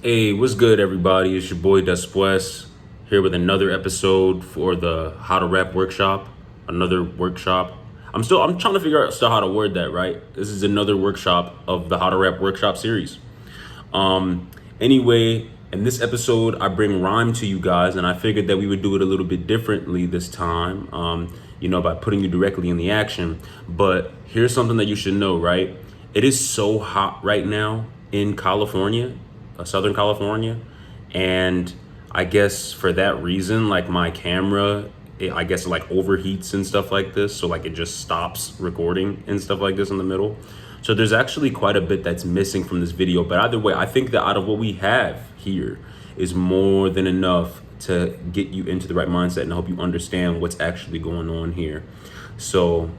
Hey, what's good, everybody? It's your boy Despues here with another episode for the How to Rap workshop. Another workshop. I'm trying to figure out still how to word that right. This is another workshop of the How to Rap workshop series. Anyway, in this episode, I bring rhyme to you guys, and I figured that we would do it a little bit differently this time. By putting you directly in the action. But here's something that you should know, right? It is so hot right now in California, Southern California, and I guess for that reason, like my camera, I guess it like overheats and stuff like this, so like it just stops recording and stuff like this in the middle. So there's actually quite a bit that's missing from this video, but either way, I think that out of what we have here is more than enough to get you into the right mindset and help you understand what's actually going on here. So,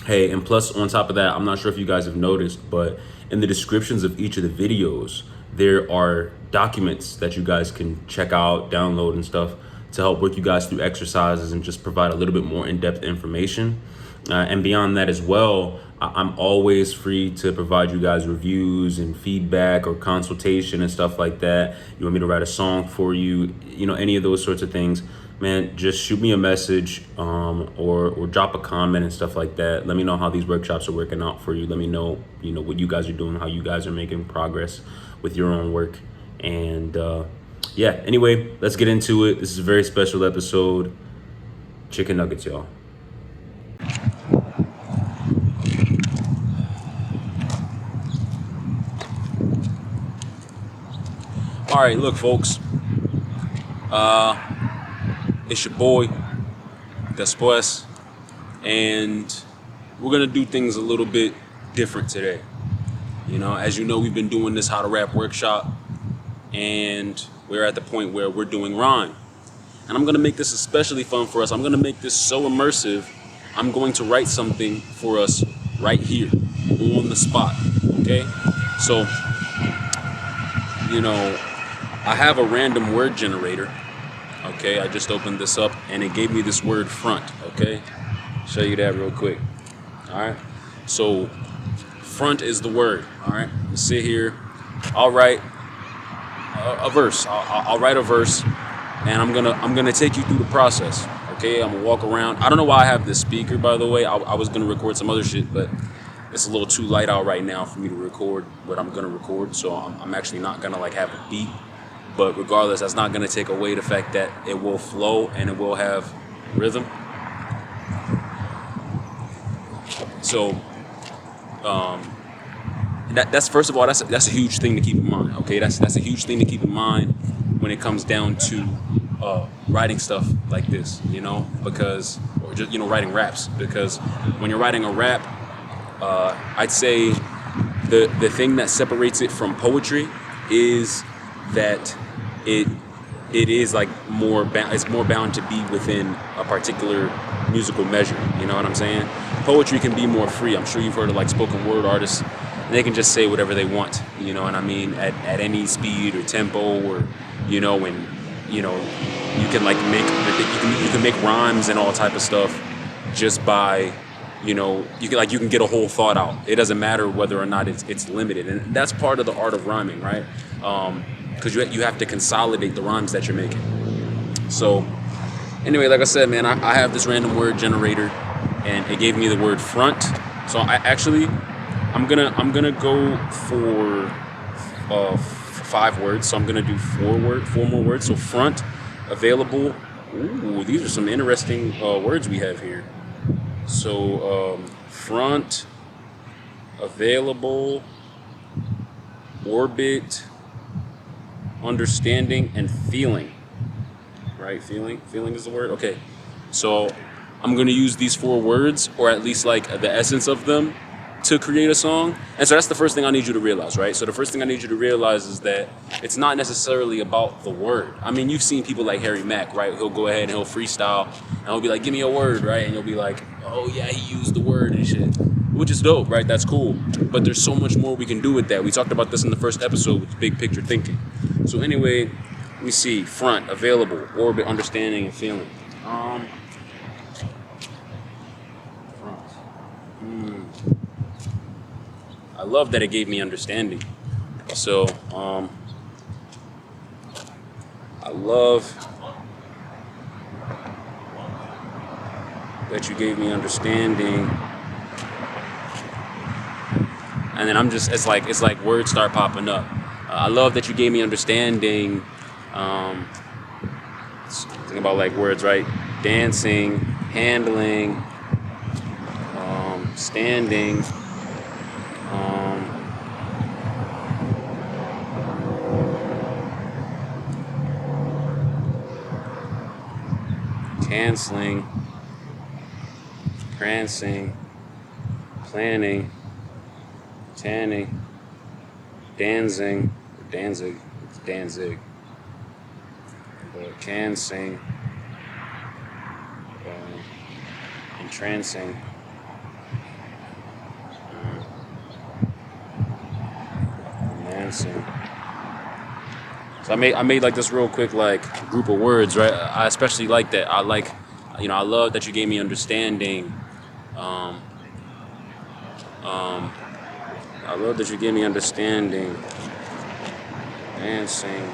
hey, and plus on top of that, I'm not sure if you guys have noticed, but in the descriptions of each of the videos, there are documents that you guys can check out, download and stuff to help work you guys through exercises and just provide a little bit more in-depth information. And beyond that as well, I'm always free to provide you guys reviews and feedback or consultation and stuff like that. You want me to write a song for you, any of those sorts of things, man, just shoot me a message, or drop a comment and stuff like that. Let me know how these workshops are working out for you. Let me know, what you guys are doing, how you guys are making progress with your own work. And yeah, anyway, let's get into it. This is a very special episode. Chicken nuggets, y'all. All right, look, folks. It's your boy, Despues, and we're gonna do things a little bit different today. As you know, we've been doing this How to Rap workshop, and we're at the point where we're doing rhyme. And I'm gonna make this especially fun for us. I'm gonna make this so immersive. I'm going to write something for us right here on the spot. Okay? So, I have a random word generator. Okay, I just opened this up and it gave me this word front. Okay, show you that real quick. All right, so front is the word. All right, let's sit here. I'll write a verse. I'll write a verse, and I'm gonna take you through the process. Okay, I'm gonna walk around. I don't know why I have this speaker, by the way. I was gonna record some other shit, but it's a little too light out right now for me to record what I'm gonna record. So I'm actually not gonna like have a beat. But regardless, that's not going to take away the fact that it will flow and it will have rhythm. So, that's first of all, that's a huge thing to keep in mind. Okay, that's a huge thing to keep in mind when it comes down to writing stuff like this. Because or just writing raps. Because when you're writing a rap, I'd say the thing that separates it from poetry is that it is like it's more bound to be within a particular musical measure. You know what I'm saying? Poetry can be more free. I'm sure you've heard of like spoken word artists. They can just say whatever they want. You know what I mean? At any speed or tempo, or and you can like you can make rhymes and all type of stuff just by you can get a whole thought out. It doesn't matter whether or not it's limited, and that's part of the art of rhyming, right? Because you have to consolidate the rhymes that you're making. So anyway, like I said, man, I have this random word generator, and it gave me the word front. So I'm gonna go for 5 words. So I'm gonna do 4 more words. So front, available. Ooh, these are some interesting words we have here. So front, available, orbit, understanding, and feeling. Right? Feeling is the word. Okay, so I'm going to use these 4 words, or at least like the essence of them, to create a song. And so that's the first thing I need you to realize, right? So the first thing I need you to realize is that it's not necessarily about the word. I mean, you've seen people like Harry Mack, right? He'll go ahead and he'll freestyle, and he'll be like, give me a word, right? And you'll be like, oh yeah, he used the word and shit, which is dope, right? That's cool. But there's so much more we can do with that. We talked about this in the first episode with big picture thinking. So anyway, let me see. Front, available, orbit, understanding, and feeling. Front. I love that it gave me understanding. So I love that you gave me understanding, and then it's like words start popping up. I love that you gave me understanding. Um, think about like words, right? Dancing, handling, standing, um, canceling, prancing, planning, tanning, dancing, Danzig, but can sing, entrancing, romancing. So I made like this real quick like group of words, right? I especially like that. I love that you gave me understanding. Um, um, I love that you gave me understanding. Dancing.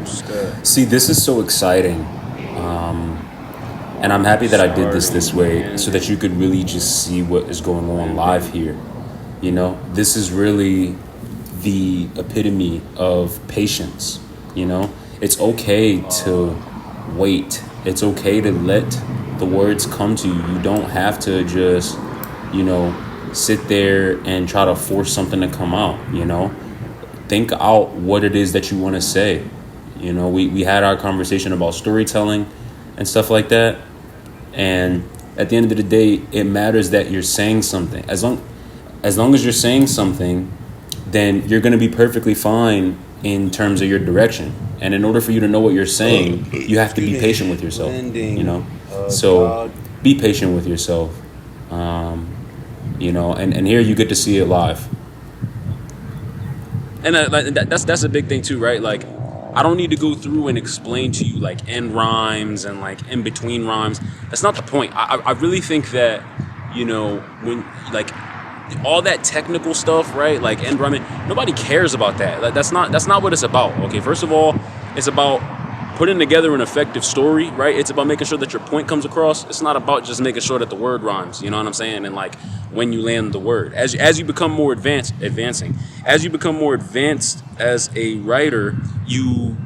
Step. See, this is so exciting. Um, and I'm happy that I did this Starting. way so that Ending. you could really just see what is going on live Blending. here. This is really the epitome of patience. It's okay to wait. It's okay to let the words come to you. You don't have to just, you know, sit there and try to force something to come out. Think out what it is that you want to say. We had our conversation about storytelling and stuff like that. And at the end of the day, it matters that you're saying something. As long as you're saying something, then you're going to be perfectly fine in terms of your direction. And in order for you to know what you're saying, you have to Excuse be me. patient with yourself. You Blending. know, so God. be patient with yourself. Um, and here you get to see it live. And that's a big thing too, right? Like, I don't need to go through and explain to you like end rhymes and like in between rhymes. That's not the point. I really think that when like all that technical stuff, right? Like end rhyming, nobody cares about that. Like, that's not what it's about. Okay, first of all, it's about putting together an effective story, right? It's about making sure that your point comes across. It's not about just making sure that the word rhymes. You know what I'm saying? And like when you land the word, as you become more as you become more advanced as a writer, you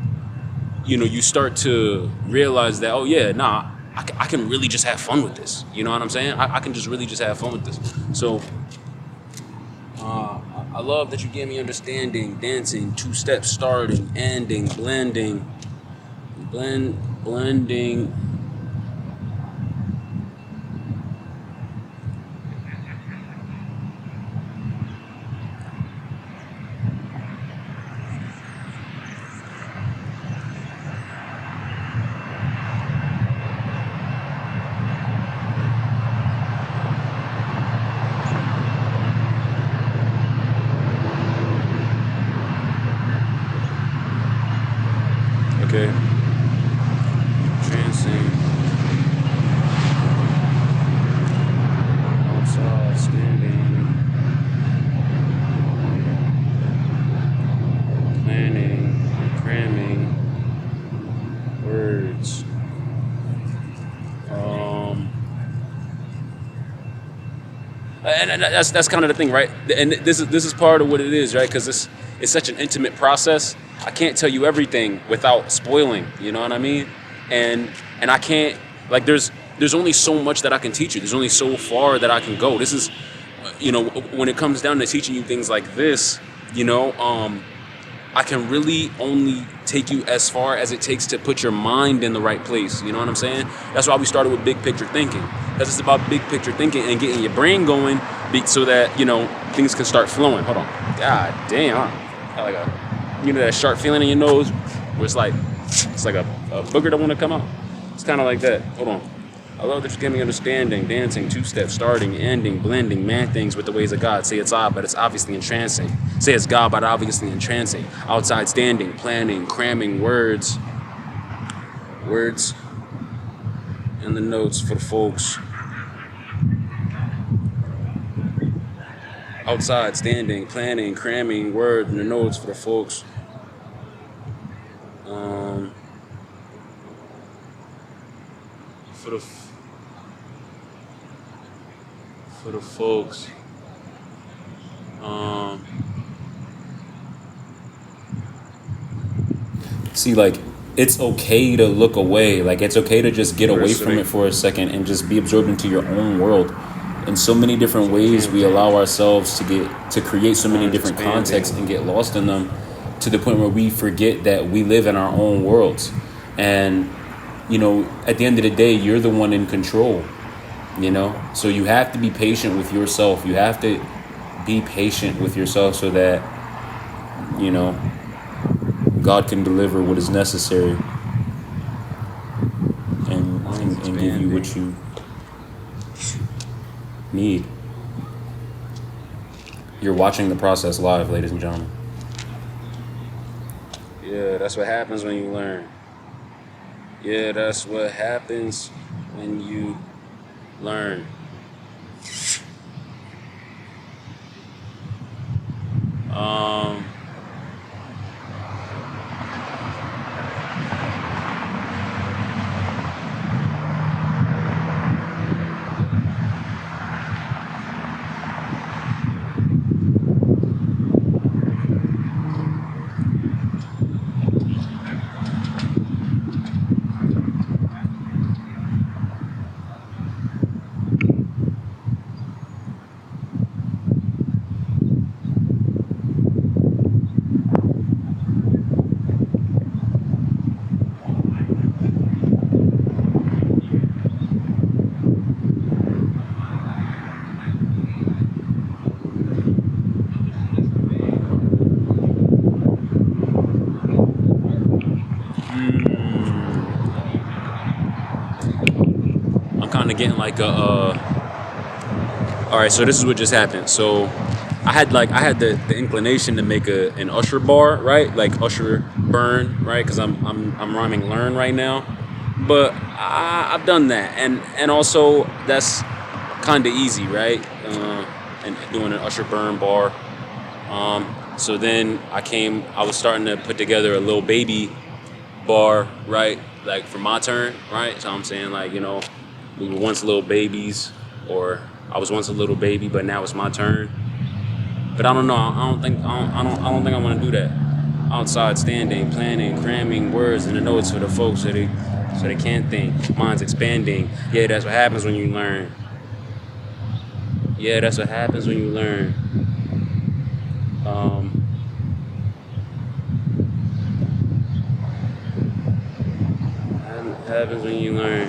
start to realize that, oh yeah, nah, I can really just have fun with this. You know what I'm saying? I can just really just have fun with this. So I love that you gave me understanding, dancing, two steps, starting, ending, blending. Okay, trancing, outside, standing, planning, cramming, words. Um, and that's kind of the thing, right? And this is part of what it is, right? Because this is such an intimate process. I can't tell you everything without spoiling. You know what I mean? And I can't, like, there's only so much that I can teach you. There's only so far that I can go. This is, when it comes down to teaching you things like this, you know, I can really only take you as far as it takes to put your mind in the right place. You know what I'm saying? That's why we started with big picture thinking. Because it's about big picture thinking and getting your brain going so that, things can start flowing. Hold on. God damn. I got like that sharp feeling in your nose where it's like a booger that want to come out. It's kind of like that. Hold on. I love that you give me understanding, dancing, two-step, starting, ending, blending, man things with the ways of God. Say it's odd, but it's obviously entrancing. Say it's God, but obviously entrancing. Outside standing, planning, cramming words in the notes for the folks. outside, standing, planning, cramming, word in the notes for the folks. Um, for the for the folks. Um, See, like, it's okay to look away. Like, it's okay to just get away from it for a second and just be absorbed into your own world. In so many different ways, we allow ourselves to create so many different contexts and get lost in them, to the point where we forget that we live in our own worlds. And, at the end of the day, you're the one in control, So you have to be patient with yourself. You have to be patient with yourself so that, God can deliver what is necessary and give you what you need. You're watching the process live, ladies and gentlemen. Yeah, that's what happens when you learn. Yeah, that's what happens when you learn. I'm kind of getting like all right, so this is what just happened. So I had the inclination to make an Usher bar, right? Like Usher burn, right? Because I'm rhyming learn right now, but I've done that, and also that's kind of easy, right? And doing an Usher burn bar. So then I was starting to put together a Lil Baby bar, right? Like for my turn, right? So I'm saying, like, we were once little babies, or I was once a little baby, but now it's my turn. But I don't know. I don't think I want to do that. Outside, standing, planning, cramming words in the notes for the folks so they can't think. Minds expanding. Yeah, that's what happens when you learn. Yeah, that's what happens when you learn. Happens when you learn.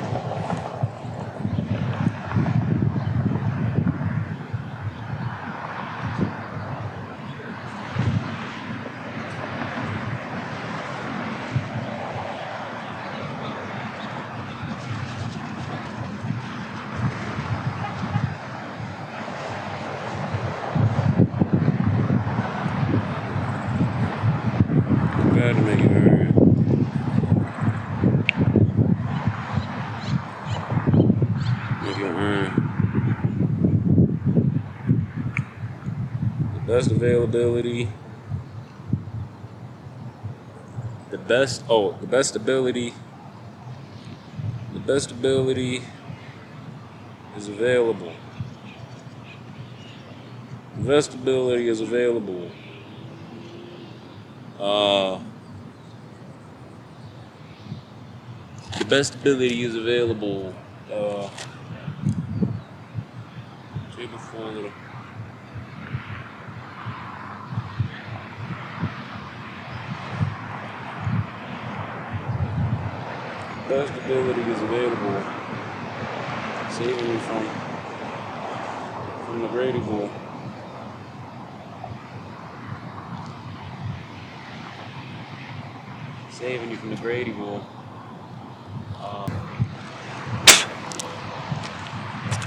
Gotta make it earn. Make it earn. The best availability. The best ability. The best ability is available. The best ability is available. The best ability is available. Before a little. Best ability is available. Saving you from the Grady Bull. Saving you from the Grady Bull.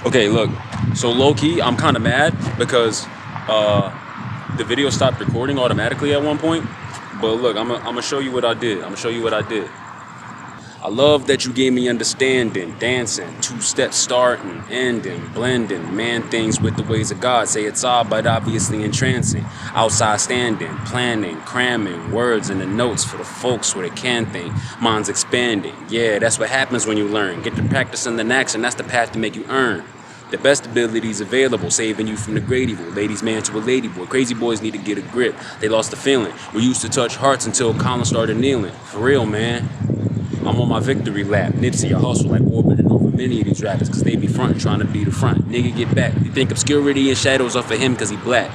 Okay, look. So low key, I'm kind of mad because the video stopped recording automatically at one point. But look, I'm gonna show you what I did. I love that you gave me understanding, dancing, two steps starting, ending, blending, man things with the ways of God. Say it's all, but obviously entrancing. Outside standing, planning, cramming words in the notes for the folks where they can think. Minds expanding. Yeah, that's what happens when you learn. Get to practicing the action, that's the path to make you earn. The best abilities available, saving you from the great evil. Ladies man to a lady boy. Crazy boys need to get a grip. They lost the feeling. We used to touch hearts until Colin started kneeling. For real, man. I'm on my victory lap. Nipsey, I hustle like orbiting over many of these rappers, cause they be frontin' trying to be the front. Nigga, get back. You think obscurity and shadows are for him cause he black.